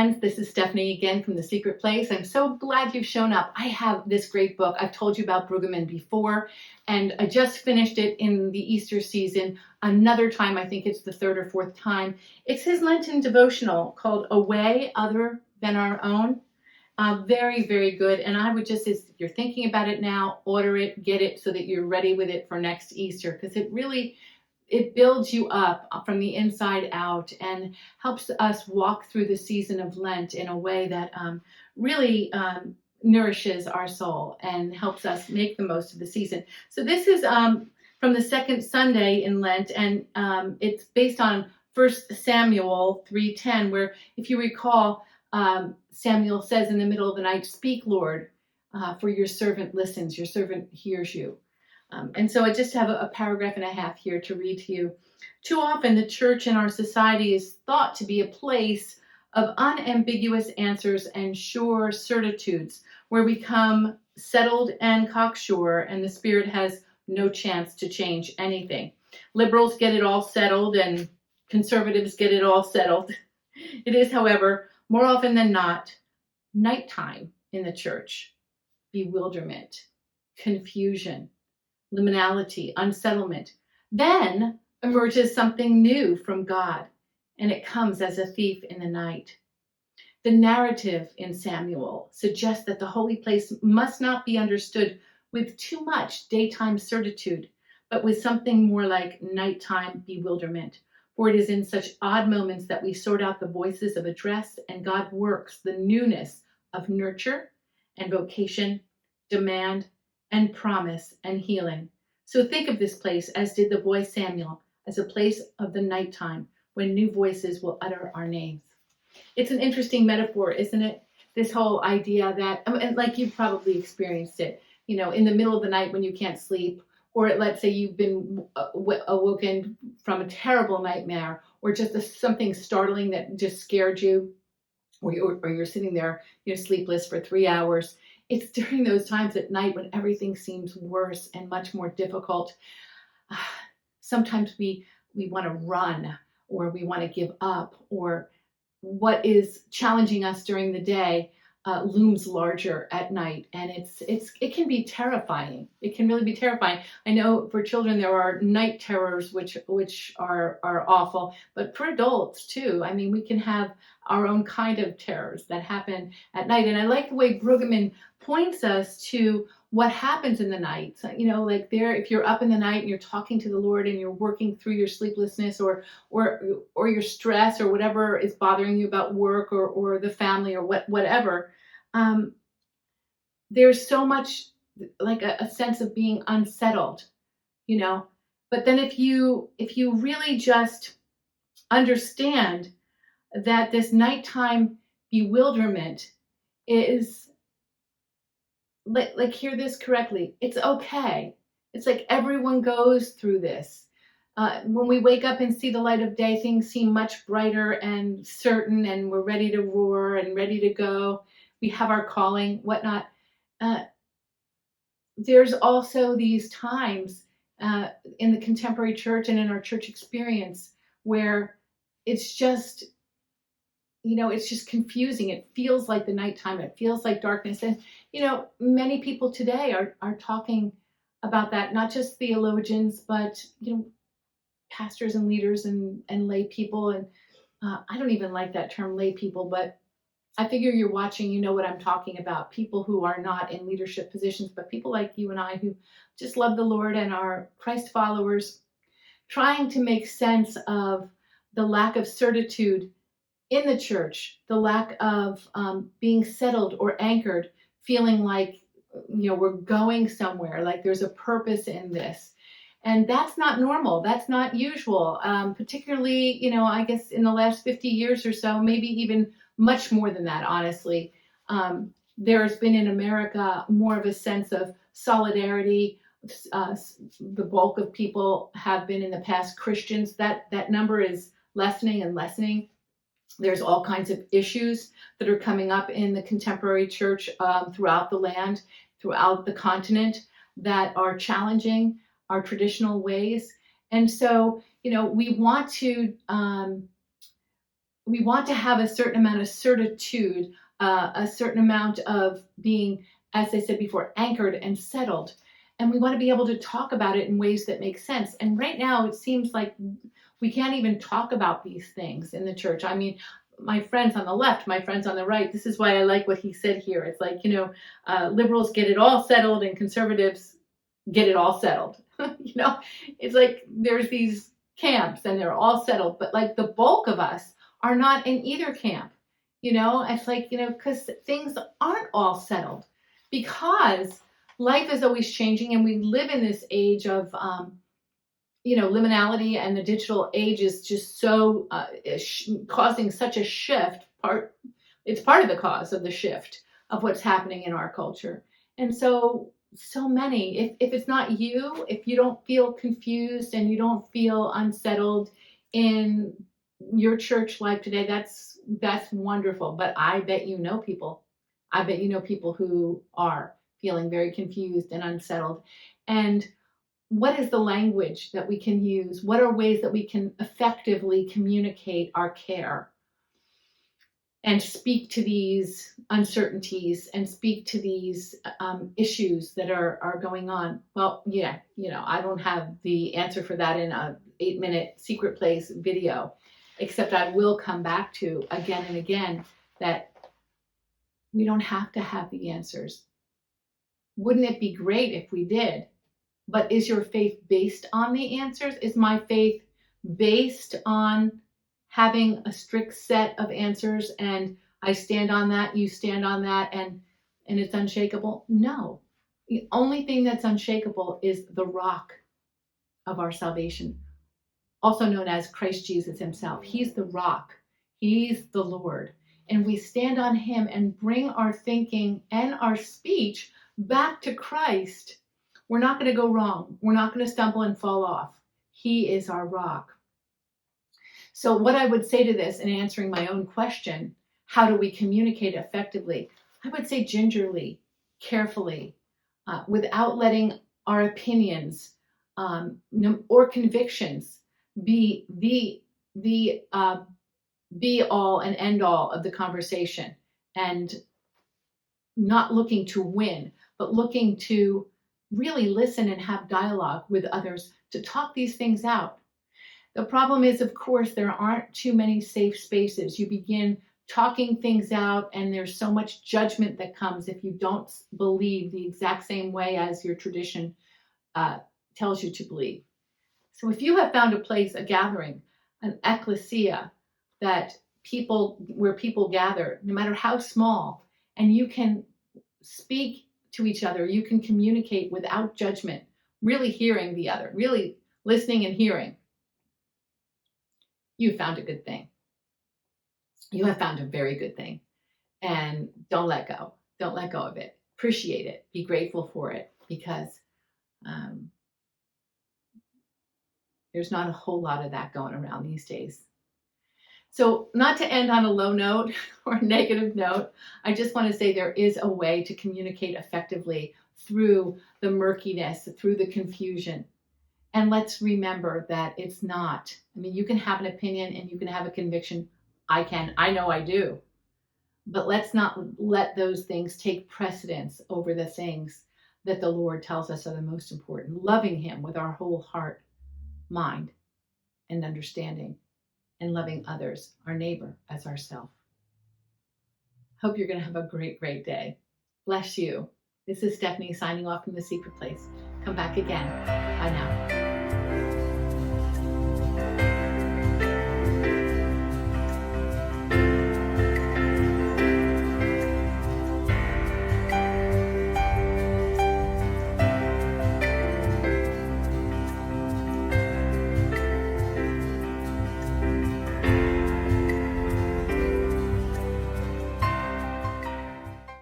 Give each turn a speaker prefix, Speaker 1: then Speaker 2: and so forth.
Speaker 1: friends, this is Stephanie again from The Secret Place. I'm so glad you've shown up. I have this great book. I've told you about Bruggemann before, and I just finished it in the Easter season. Another time, I think it's the third or fourth time. It's his Lenten devotional called A Way Other Than Our Own. Very, very good. And I would just, if you're thinking about it now, order it, get it so that you're ready with it for next Easter, because it builds you up from the inside out and helps us walk through the season of Lent in a way that really nourishes our soul and helps us make the most of the season. So this is from the second Sunday in Lent, and it's based on 1 Samuel 3:10, where, if you recall, Samuel says in the middle of the night, "Speak, Lord, for your servant listens, your servant hears you." And so I just have a paragraph and a half here to read to you. Too often, the church in our society is thought to be a place of unambiguous answers and sure certitudes, where we come settled and cocksure, and the Spirit has no chance to change anything. Liberals get it all settled, and conservatives get it all settled. It is, however, more often than not, nighttime in the church. Bewilderment, confusion, liminality, unsettlement. Then emerges something new from God, and it comes as a thief in the night. The narrative in Samuel suggests that the holy place must not be understood with too much daytime certitude, but with something more like nighttime bewilderment. For it is in such odd moments that we sort out the voices of address, and God works the newness of nurture and vocation, demand and promise and healing. So think of this place, as did the boy Samuel, as a place of the nighttime when new voices will utter our names. It's an interesting metaphor, isn't it? This whole idea that, and like you've probably experienced it, in the middle of the night when you can't sleep, or let's say you've been awoken from a terrible nightmare, or just something startling that just scared you, or you're sitting there, sleepless for 3 hours. It's during those times at night when everything seems worse and much more difficult. Sometimes we want to run, or we want to give up, or what is challenging us during the day looms larger at night, and it can be terrifying. It can really be terrifying. I know for children there are night terrors which are awful, but for adults too. I mean, we can have our own kind of terrors that happen at night. And I like the way Bruggemann points us to what happens in the night. So, like if you're up in the night and you're talking to the Lord and you're working through your sleeplessness or your stress or whatever is bothering you about work or the family or whatever, there's so much like a sense of being unsettled, But then if you really just understand that this nighttime bewilderment is, like hear this correctly, it's okay. It's like everyone goes through this. When we wake up and see the light of day, things seem much brighter and certain, and we're ready to roar and ready to go. We have our calling, whatnot. There's also these times in the contemporary church and in our church experience where it's just, it's just confusing. It feels like the nighttime. It feels like darkness. And, many people today are talking about that, not just theologians, but, pastors and leaders and lay people. And I don't even like that term, lay people, but I figure you're watching, you know what I'm talking about. People who are not in leadership positions, but people like you and I who just love the Lord and are Christ followers, trying to make sense of the lack of certitude in the church, the lack of being settled or anchored, feeling like, we're going somewhere, like there's a purpose in this. And that's not normal. That's not usual, particularly, I guess in the last 50 years or so, maybe even much more than that, honestly. There's been in America more of a sense of solidarity. The bulk of people have been in the past Christians. That number is lessening and lessening. There's all kinds of issues that are coming up in the contemporary church throughout the land, throughout the continent, that are challenging our traditional ways. And so, we want to we want to have a certain amount of certitude, a certain amount of being, as I said before, anchored and settled. And we want to be able to talk about it in ways that make sense. And right now, it seems like we can't even talk about these things in the church. I mean, my friends on the left, my friends on the right, this is why I like what he said here. It's like, liberals get it all settled and conservatives get it all settled. It's like there's these camps and they're all settled, but like the bulk of us are not in either camp. It's like, because things aren't all settled, because life is always changing, and we live in this age of liminality, and the digital age is just so causing such a shift. It's part of the cause of the shift of what's happening in our culture. And so many, if it's not you, if you don't feel confused and you don't feel unsettled in your church life today, that's wonderful. But I bet you know people. I bet you know people who are feeling very confused and unsettled. And what is the language that we can use? What are ways that we can effectively communicate our care and speak to these uncertainties and speak to these issues that are going on? Well, yeah, I don't have the answer for that in a 8-minute Secret Place video, except I will come back to again and again that we don't have to have the answers. Wouldn't it be great if we did? But is your faith based on the answers? Is my faith based on having a strict set of answers and I stand on that, you stand on that, and it's unshakable? No. The only thing that's unshakable is the rock of our salvation, also known as Christ Jesus himself. He's the rock. He's the Lord. And we stand on him and bring our thinking and our speech back to Christ. We're not going to go wrong. We're not going to stumble and fall off. He is our rock. So what I would say to this, in answering my own question, how do we communicate effectively? I would say gingerly, carefully, without letting our opinions or convictions be the be all and end all of the conversation, and not looking to win, but looking to really listen and have dialogue with others to talk these things out. The problem is, of course, there aren't too many safe spaces. You begin talking things out, and there's so much judgment that comes if you don't believe the exact same way as your tradition tells you to believe. So if you have found a place, a gathering, an ecclesia, where people gather, no matter how small, and you can speak to each other, you can communicate without judgment, really hearing the other, really listening and hearing, you found a good thing. You have found a very good thing. And don't let go. Don't let go of it. Appreciate it. Be grateful for it, because there's not a whole lot of that going around these days. So, not to end on a low note or a negative note, I just want to say there is a way to communicate effectively through the murkiness, through the confusion. And let's remember that it's not, you can have an opinion and you can have a conviction. I know I do. But let's not let those things take precedence over the things that the Lord tells us are the most important. Loving him with our whole heart, mind, and understanding, and loving others, our neighbor, as ourselves. Hope you're going to have a great, great day. Bless you. This is Stephanie signing off from The Secret Place. Come back again. Bye now.